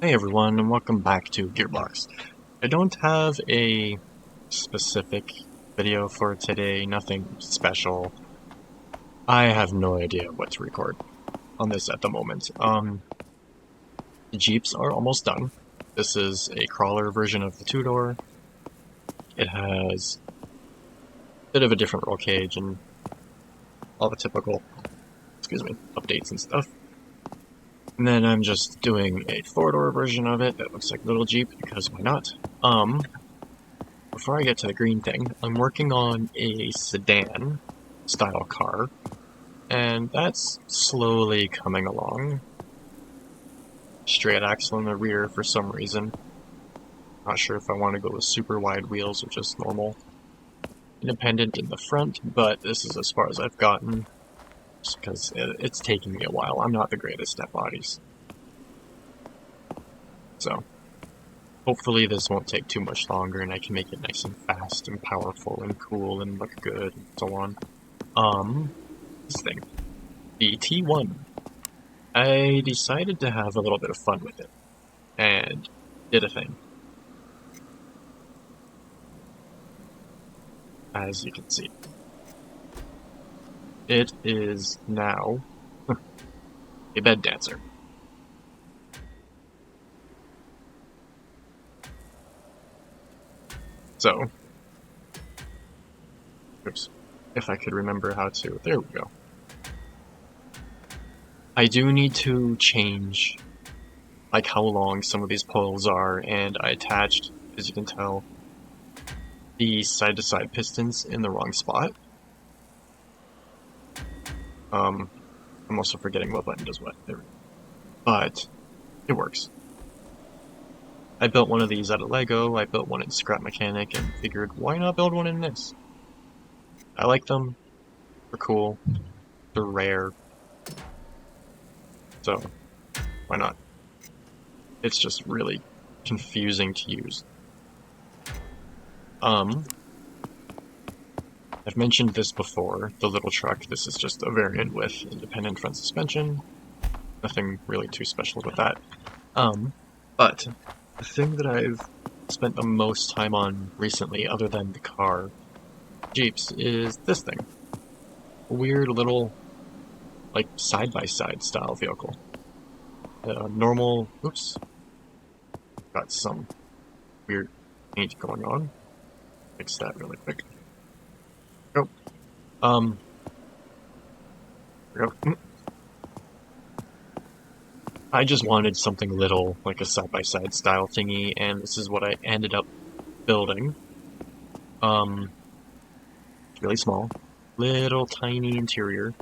Hey everyone, and welcome back to Gearbox. I don't have a specific video for today, nothing special. I have no idea what to record on this at the moment. The Jeeps are almost done. This is a crawler version of the two-door. It has a bit of a different roll cage and all the typical, updates and stuff. And then I'm just doing a four-door version of it that looks like a little Jeep, because why not? Before I get to the green thing, I'm working on a sedan style car, and that's slowly coming along. Straight axle in the rear for some reason. Not sure if I want to go with super wide wheels or just normal. Independent in the front, but this is as far as I've gotten, just because it's taking me a while. I'm not the greatest at bodies. So, hopefully this won't take too much longer and I can make it nice and fast and powerful and cool and look good and so on. This thing. The T1. I decided to have a little bit of fun with it. And did a thing. As you can see. It is now a bed dancer. So, oops, if I could remember how to, there we go. I do need to change, like, how long some of these poles are, and I attached, as you can tell, the side-to-side pistons in the wrong spot. I'm also forgetting what button does what. There we go. But it works. I built one of these out of Lego, I built one in Scrap Mechanic, and figured, why not build one in this? I like them. They're cool. They're rare. So, why not? It's just really confusing to use. I've mentioned this before, the little truck. This is just a variant with independent front suspension. Nothing really too special with that. But the thing that I've spent the most time on recently, other than the car, Jeeps, is this thing. A weird little, like, side-by-side style vehicle. Normal, oops, got some weird paint going on. Fix that really quick. Go. There we go. I just wanted something little, like a side-by-side style thingy, and this is what I ended up building. Really small. Little tiny interior.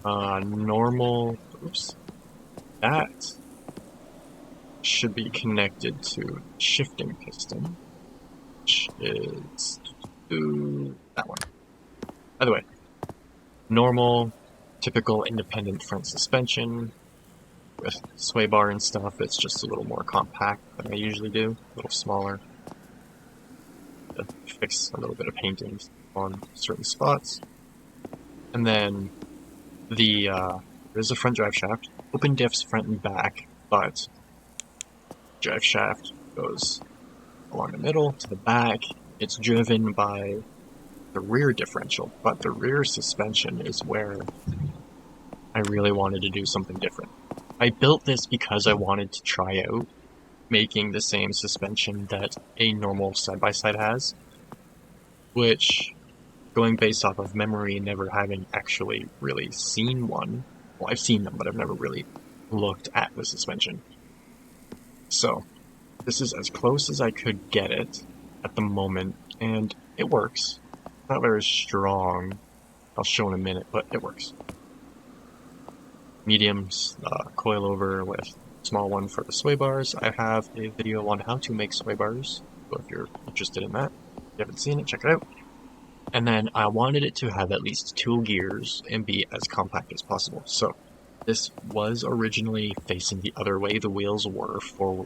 Normal, oops. That should be connected to shifting piston, which is that one. By the way, normal, typical independent front suspension with sway bar and stuff. It's just a little more compact than I usually do, a little smaller. To fix a little bit of painting on certain spots. And then there's a front drive shaft, open diffs front and back, but drive shaft goes along the middle to the back. It's driven by the rear differential, but the rear suspension is where I really wanted to do something different. I built this because I wanted to try out making the same suspension that a normal side-by-side has, which, going based off of memory and never having actually really seen one, well, I've seen them, but I've never really looked at the suspension. So, this is as close as I could get it at the moment, and it works. Not very strong, I'll show in a minute, but it works. Mediums, coilover with small one for the sway bars. I have a video on how to make sway bars, so if you're interested in that, if you haven't seen it, check it out. And then I wanted it to have at least 2 gears and be as compact as possible. So this was originally facing the other way. The wheels were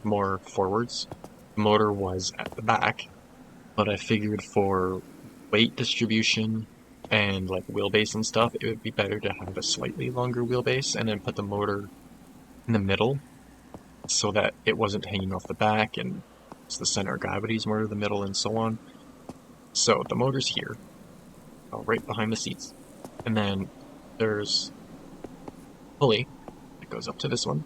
more forwards. The motor was at the back, but I figured for weight distribution and like wheelbase and stuff, it would be better to have a slightly longer wheelbase and then put the motor in the middle so that it wasn't hanging off the back, and the center of gravity is more to the middle, and so on. So the motor's here, right behind the seats, and then there's a pulley that goes up to this one,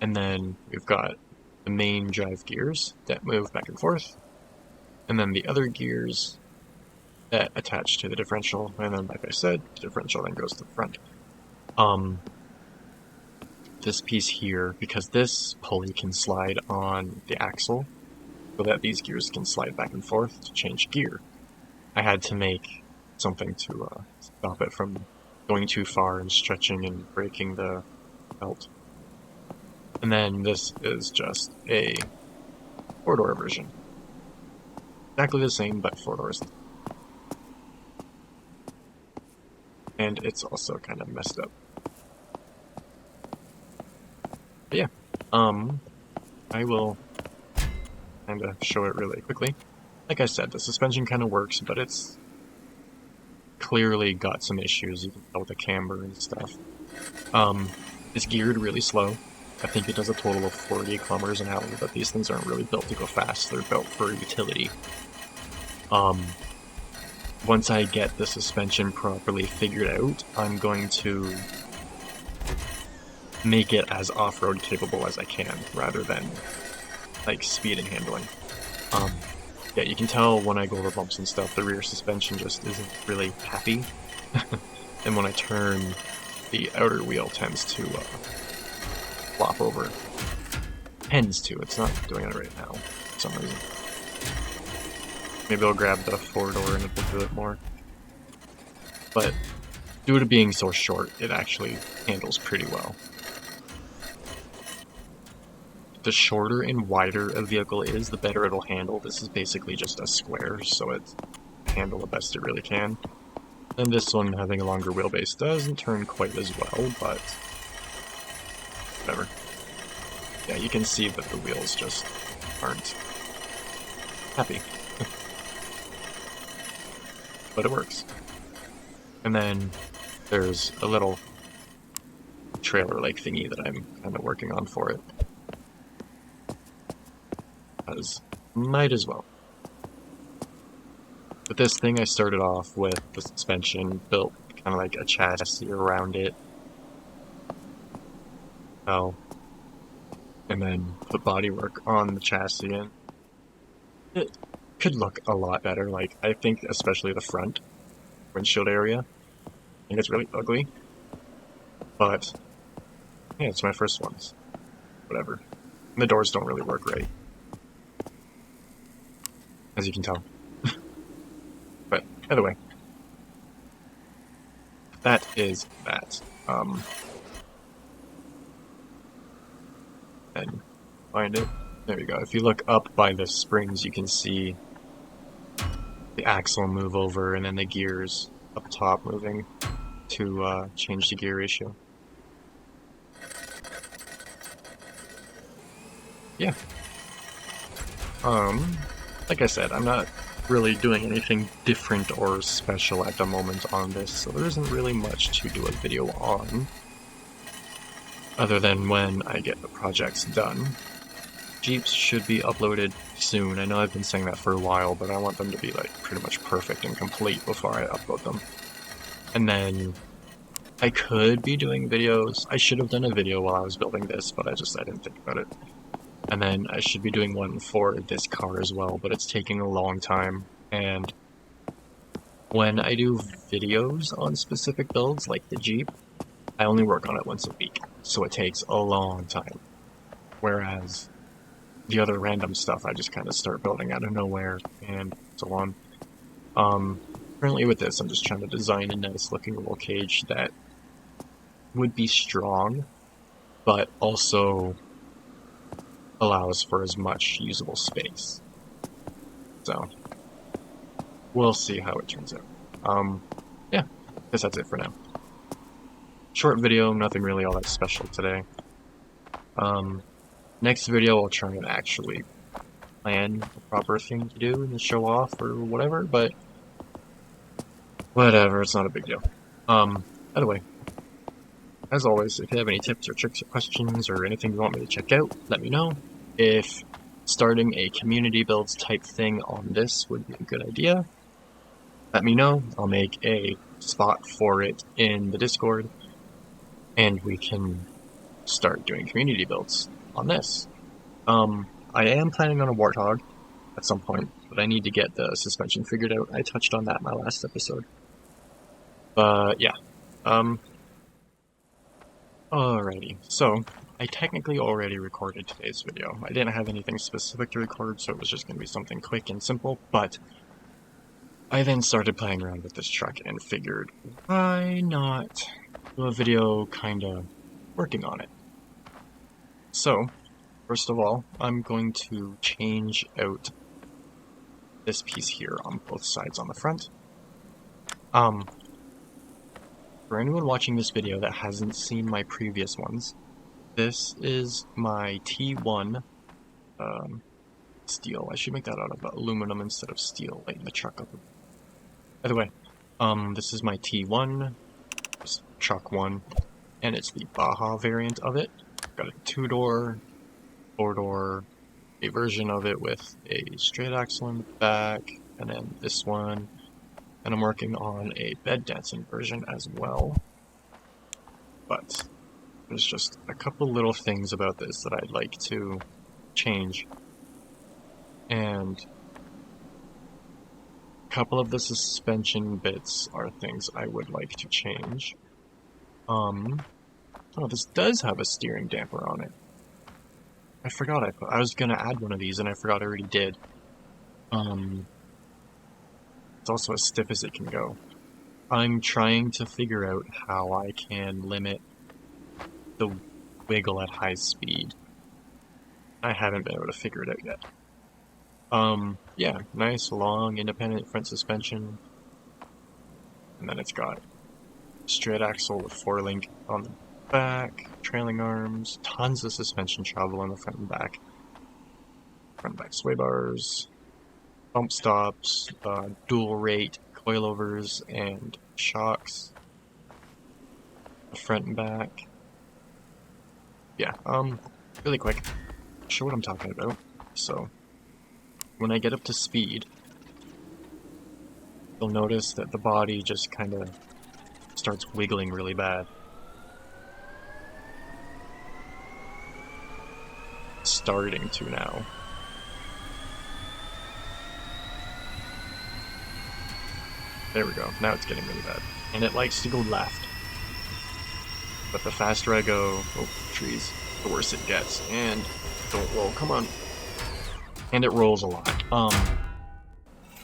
and then we've got the main drive gears that move back and forth, and then the other gears that attach to the differential, and then, like I said, the differential then goes to the front. This piece here, because this pulley can slide on the axle, so that these gears can slide back and forth to change gear, I had to make something to stop it from going too far and stretching and breaking the belt. And then this is just a four-door version. Exactly the same, but 4 doors. And it's also kind of messed up. But yeah, I will kind of show it really quickly. Like I said, the suspension kind of works, but it's clearly got some issues. You can tell with the camber and stuff. It's geared really slow. I think it does a total of 40 kilometers an hour, but these things aren't really built to go fast. They're built for utility. Once I get the suspension properly figured out, I'm going to make it as off-road capable as I can, rather than like speed and handling. Yeah, you can tell when I go over bumps and stuff, the rear suspension just isn't really happy. And when I turn, the outer wheel tends to flop over. Tends to, it's not doing it right now for some reason. Maybe I'll grab the 4-door and look a bit more. But due to being so short, it actually handles pretty well. The shorter and wider a vehicle is, the better it'll handle. This is basically just a square, so it's handle the best it really can. And this one, having a longer wheelbase, doesn't turn quite as well, but whatever. Yeah, you can see that the wheels just aren't happy. But it works. And then there's a little trailer-like thingy that I'm kind of working on for it. As might as well. With this thing, I started off with the suspension, built kind of like a chassis around it. Oh. And then put bodywork on the chassis, and it could look a lot better. Like, I think especially the front windshield area, I think it's really ugly. But yeah, it's my first ones. Whatever. And the doors don't really work right, as you can tell. But either way, that is that. And find it. There we go. If you look up by the springs, you can see the axle move over, and then the gears up top moving to change the gear ratio. Yeah. Like I said, I'm not really doing anything different or special at the moment on this, so there isn't really much to do a video on, other than when I get the projects done. Jeeps should be uploaded soon. I know I've been saying that for a while, but I want them to be like pretty much perfect and complete before I upload them. And then I could be doing videos. I should have done a video while I was building this, but I didn't think about it. And then I should be doing one for this car as well, but it's taking a long time. And when I do videos on specific builds, like the Jeep, I only work on it once a week, so it takes a long time. Whereas the other random stuff, I just kind of start building out of nowhere, and so on. Currently with this, I'm just trying to design a nice looking roll cage that would be strong, but also allows for as much usable space. So, we'll see how it turns out. Yeah, I guess that's it for now. Short video, nothing really all that special today. Next video I'll try and actually plan the proper thing to do and show off or whatever, but whatever, it's not a big deal. Either way, as always, if you have any tips or tricks or questions or anything you want me to check out, let me know. If starting a community builds type thing on this would be a good idea, let me know. I'll make a spot for it in the Discord, and we can start doing community builds on this. I am planning on a Warthog at some point, but I need to get the suspension figured out. I touched on that in my last episode. But yeah. Alrighty, so I technically already recorded today's video. I didn't have anything specific to record, so it was just going to be something quick and simple, but I then started playing around with this truck and figured, why not do a video kinda working on it? So, first of all, I'm going to change out this piece here on both sides on the front. For anyone watching this video that hasn't seen my previous ones, this is my T1 steel. I should make that out of aluminum instead of steel, lighten the truck up. By the way, this is my T1, this truck 1, and it's the Baja variant of it. Got a 2-door, 4-door, a version of it with a straight axle in the back, and then this one. And I'm working on a bed dancing version as well. But there's just a couple little things about this that I'd like to change. And a couple of the suspension bits are things I would like to change. Oh, this does have a steering damper on it. I forgot I was gonna add one of these and I forgot I already did. It's also as stiff as it can go. I'm trying to figure out how I can limit the wiggle at high speed. I haven't been able to figure it out yet. Yeah, nice, long, independent front suspension. And then it's got straight axle with 4-link on the back, trailing arms, tons of suspension travel on the front and back. Front and back sway bars, bump stops, dual rate coilovers and shocks, front and back. Yeah, really quick, show what I'm talking about. So, when I get up to speed, you'll notice that the body just kind of starts wiggling really bad. Starting to now. There we go, now it's getting really bad. And it likes to go left. But the faster I go, oh, trees, the worse it gets. And don't roll, come on. And it rolls a lot.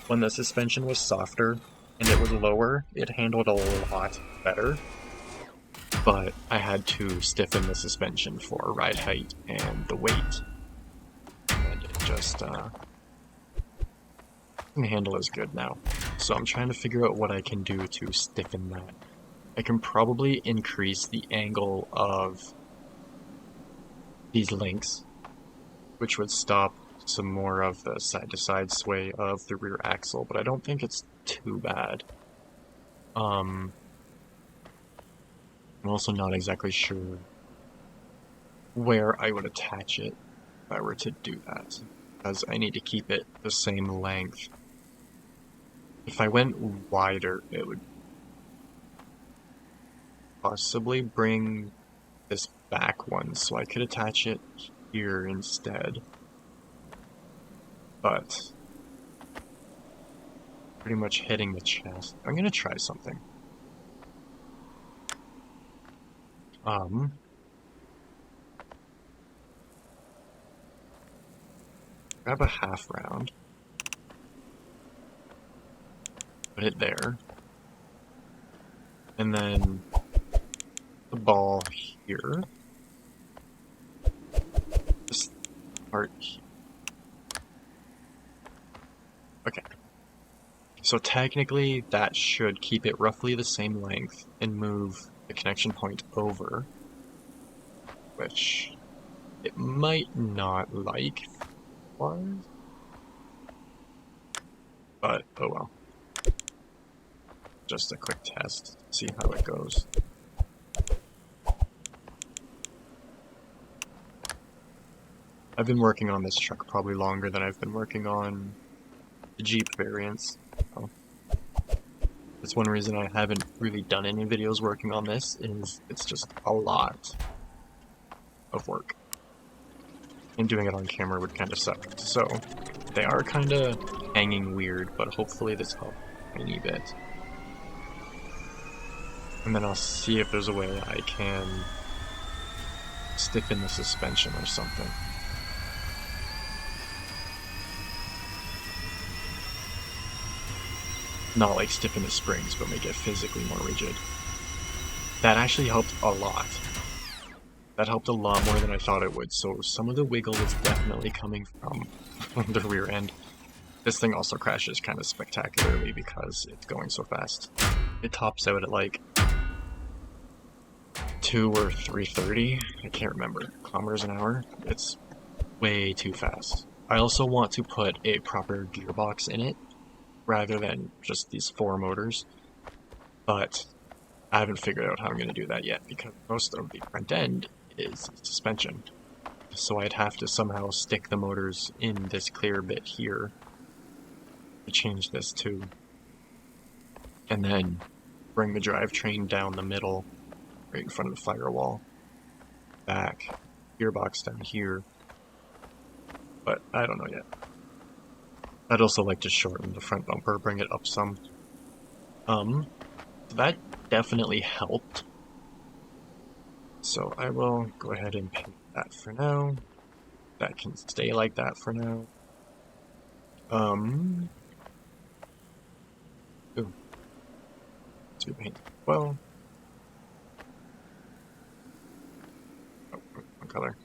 When the suspension was softer and it was lower, it handled a lot better. But I had to stiffen the suspension for ride height and the weight. And it just can handle as good now. So I'm trying to figure out what I can do to stiffen that. I can probably increase the angle of these links, which would stop some more of the side-to-side sway of the rear axle, but I don't think it's too bad. I'm also not exactly sure where I would attach it if I were to do that, because I need to keep it the same length. If I went wider, it would possibly bring this back one, so I could attach it here instead. But pretty much hitting the chest. I'm gonna try something. Grab a half round. Put it there. And then the ball here. This part here. Okay. So technically that should keep it roughly the same length and move the connection point over, which it might not like, but oh well. Just a quick test, see how it goes. I've been working on this truck probably longer than I've been working on the Jeep variants. So that's one reason I haven't really done any videos working on this, is it's just a lot of work. And doing it on camera would kind of suck. So they are kind of hanging weird, but hopefully this helps a tiny bit. And then I'll see if there's a way I can stiffen the suspension or something. Not like stiffen the springs, but make it physically more rigid. That actually helped a lot. That helped a lot more than I thought it would, so some of the wiggle is definitely coming from the rear end. This thing also crashes kind of spectacularly because it's going so fast. It tops out at like 2 or 330, I can't remember, kilometers an hour. It's way too fast. I also want to put a proper gearbox in it, rather than just these 4 motors, but I haven't figured out how I'm going to do that yet, because most of the front end is suspension. So I'd have to somehow stick the motors in this clear bit here to change this too, and then bring the drivetrain down the middle, right in front of the firewall, back, gearbox down here, but I don't know yet. I'd also like to shorten the front bumper, bring it up some. That definitely helped. So I will go ahead and paint that for now. That can stay like that for now. Ooh. Let's repaint it well. Oh, one color.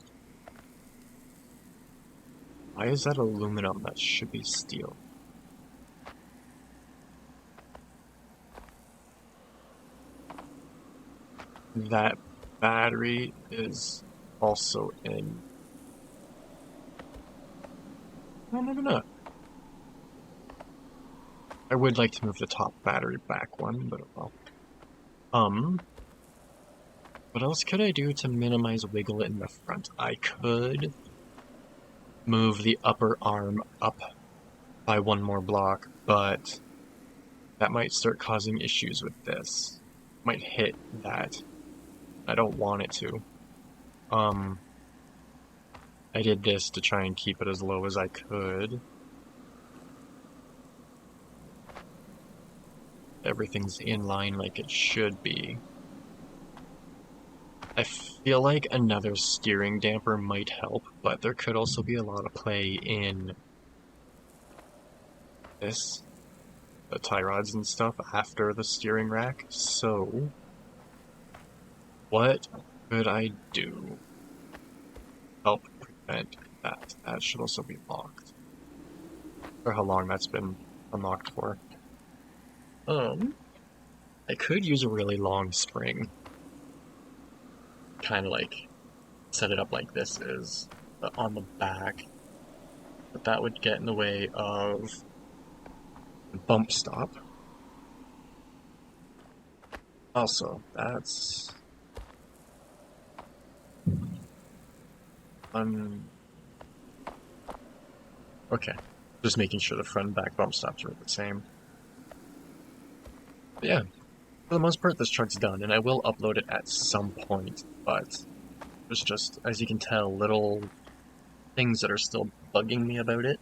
Why is that aluminum? That should be steel. That battery is also in... No, maybe not. I would like to move the top battery back one, but well. What else could I do to minimize wiggle in the front? I could move the upper arm up by 1 more block, but that might start causing issues with this. Might hit that. I don't want it to. I did this to try and keep it as low as I could. Everything's in line like it should be. I feel like another steering damper might help, but there could also be a lot of play in this, the tie rods and stuff after the steering rack. So what could I do? Help prevent that. That should also be locked. Or how long that's been unlocked for. I could use a really long spring. Kind of like set it up like this is, but on the back. But that would get in the way of the bump stop. Also, that's okay. Just making sure the front and back bump stops are the same. But yeah, for the most part, this truck's done, and I will upload it at some point, but there's just, as you can tell, little things that are still bugging me about it.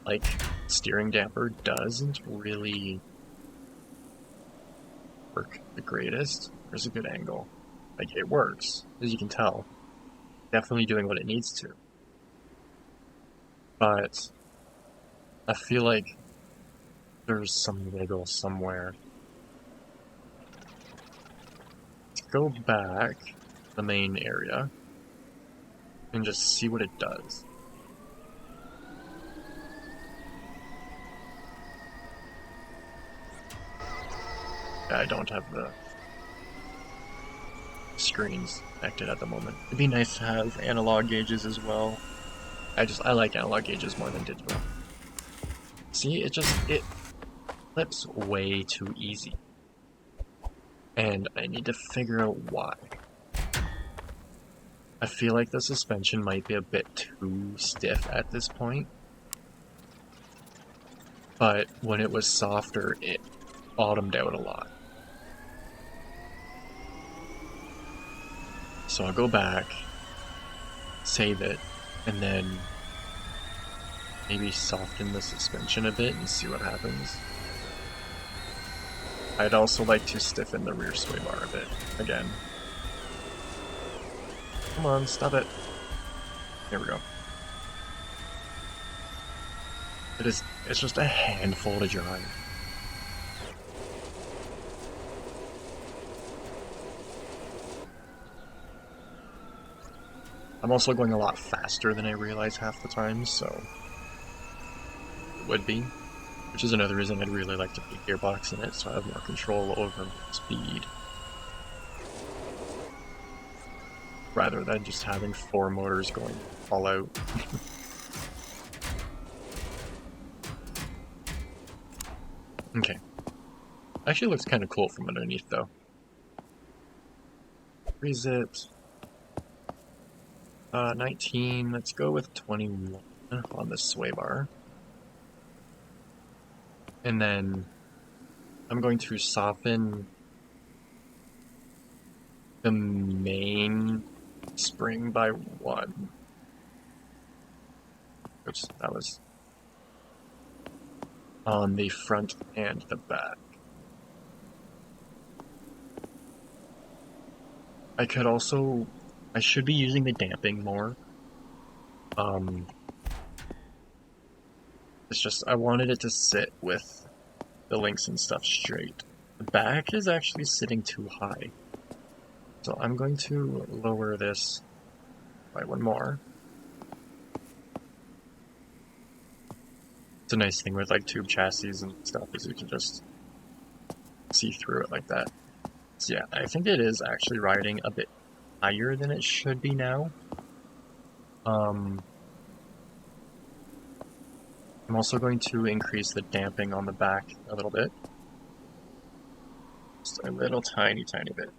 Like, steering damper doesn't really work the greatest. There's a good angle. Like, it works, as you can tell. Definitely doing what it needs to. But I feel like there's some wiggle somewhere. Let's go back to the main area and just see what it does. I don't have the screens connected at the moment. It'd be nice to have analog gauges as well. I like analog gauges more than digital. See, it flips way too easy. And I need to figure out why. I feel like the suspension might be a bit too stiff at this point, but when it was softer, it bottomed out a lot. So I'll go back, save it, and then maybe soften the suspension a bit and see what happens. I'd also like to stiffen the rear sway bar a bit, again. Come on, stop it. There we go. It's just a handful to drive. I'm also going a lot faster than I realize half the time, so it would be. Which is another reason I'd really like to put a gearbox in it, so I have more control over speed. Rather than just having 4 motors going all out. Okay. Actually looks kind of cool from underneath, though. Freeze it. 19, let's go with 21 on the sway bar. And then I'm going to soften the main spring by 1. Which that was on the front and the back. I should be using the damping more. It's just, I wanted it to sit with the links and stuff straight. The back is actually sitting too high. So I'm going to lower this by 1 more. It's a nice thing with like tube chassis and stuff is you can just see through it like that. So yeah, I think it is actually riding a bit higher than it should be now. I'm also going to increase the damping on the back a little bit. Just a little tiny bit.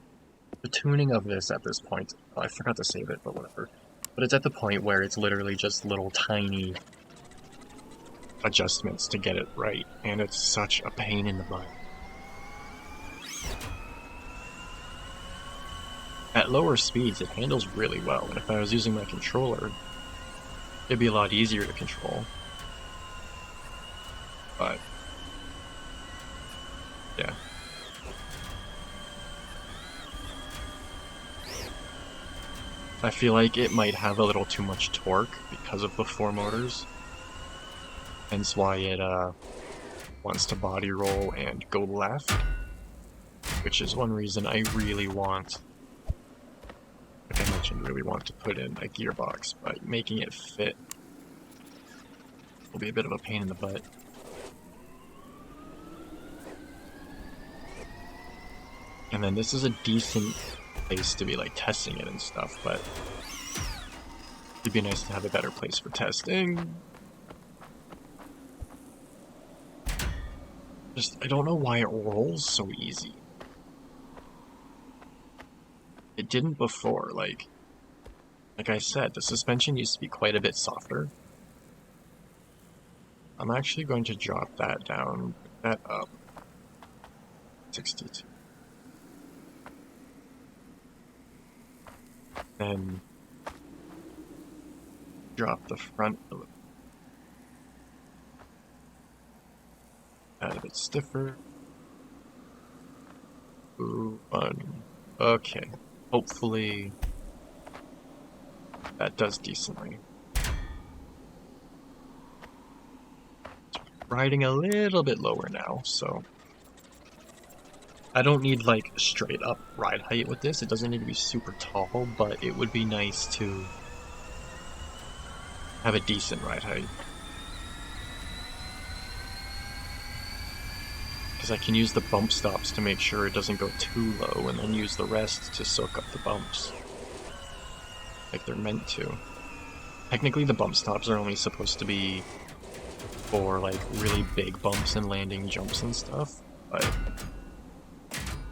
The tuning of this at this point, oh, I forgot to save it, but whatever. But it's at the point where it's literally just little tiny adjustments to get it right, and it's such a pain in the butt. At lower speeds, it handles really well, and if I was using my controller, it'd be a lot easier to control. But, yeah. I feel like it might have a little too much torque because of the 4 motors. Hence why it wants to body roll and go left. Which is one reason I really want, like I mentioned, really want to put in a gearbox, but making it fit will be a bit of a pain in the butt. And then this is a decent place to be like testing it and stuff, but it'd be nice to have a better place for testing. Just, I don't know why it rolls so easy. It didn't before, like I said, the suspension used to be quite a bit softer. I'm actually going to drop that down, pick that up, 62. Then drop the front a little. Add a bit stiffer. Ooh, fun. Okay. Hopefully that does decently. It's riding a little bit lower now, so I don't need like straight up ride height with this. It doesn't need to be super tall, but it would be nice to have a decent ride height. Because I can use the bump stops to make sure it doesn't go too low, and then use the rest to soak up the bumps. Like they're meant to. Technically the bump stops are only supposed to be for like really big bumps and landing jumps and stuff, but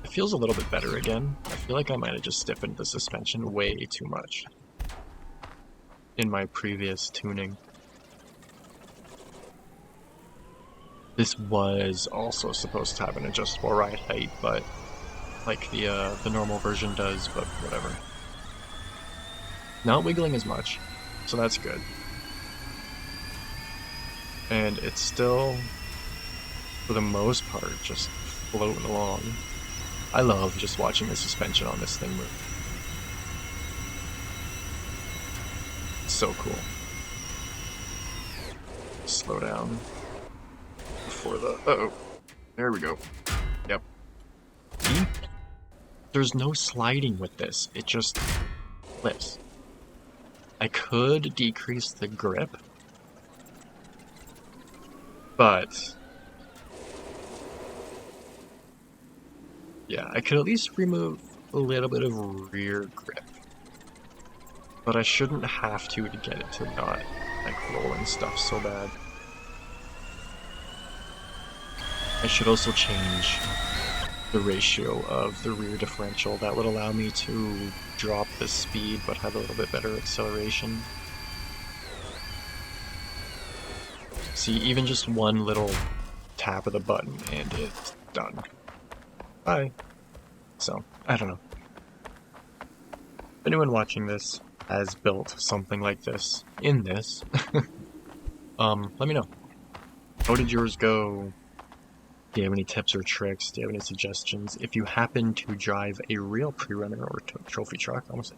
it feels a little bit better again. I feel like I might have just stiffened the suspension way too much. in my previous tuning. This was also supposed to have an adjustable ride height, but like the normal version does, but whatever. Not wiggling as much, so that's good. And it's still, for the most part, just floating along. I love just watching the suspension on this thing move. It's so cool. Slow down before the... Uh-oh. There we go. Yep. See? There's no sliding with this. It just flips. I could decrease the grip, but yeah, I could at least remove a little bit of rear grip, but I shouldn't have to get it to not like rolling stuff so bad. I should also change the ratio of the rear differential. That would allow me to drop the speed but have a little bit better acceleration. See, even just one little tap of the button and it's done. Bye. So, I don't know. If anyone watching this has built something like this in this, let me know. How did yours go? Do you have any tips or tricks? Do you have any suggestions? If you happen to drive a real pre-runner or trophy truck, almost.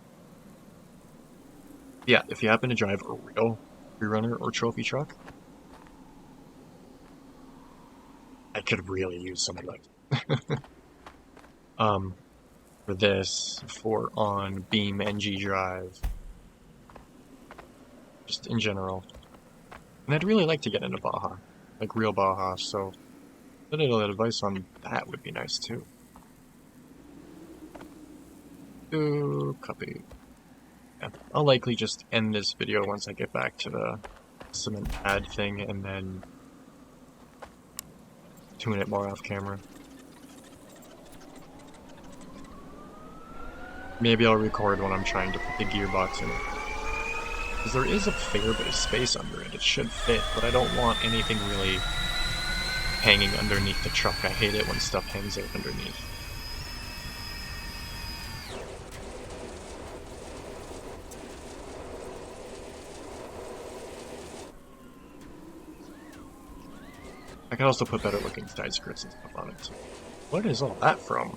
Yeah, if you happen to drive a real pre-runner or trophy truck, I could really use some advice. For this, for on Beam NG drive, just in general. And I'd really like to get into Baja, like real Baja, so a little advice on that would be nice too. Copy. Yeah, I'll likely just end this video once I get back to the cement pad thing and then tune it more off camera. Maybe I'll record when I'm trying to put the gearbox in it. Because there is a fair bit of space under it. It should fit, but I don't want anything really hanging underneath the truck. I hate it when stuff hangs out underneath. I could also put better looking side skirts and stuff on it too. What is all that from?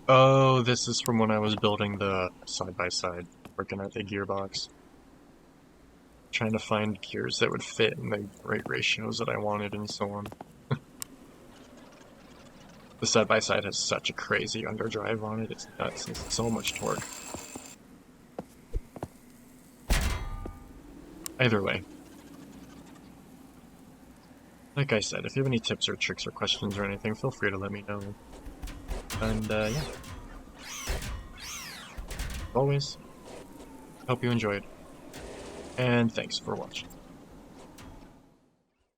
Oh, this is from when I was building the side-by-side, working at the gearbox. Trying to find gears that would fit in the right ratios that I wanted and so on. The side-by-side has such a crazy underdrive on it, it's nuts, it's so much torque. Either way. Like I said, if you have any tips or tricks or questions or anything, feel free to let me know. And, yeah. Always, hope you enjoyed. And thanks for watching.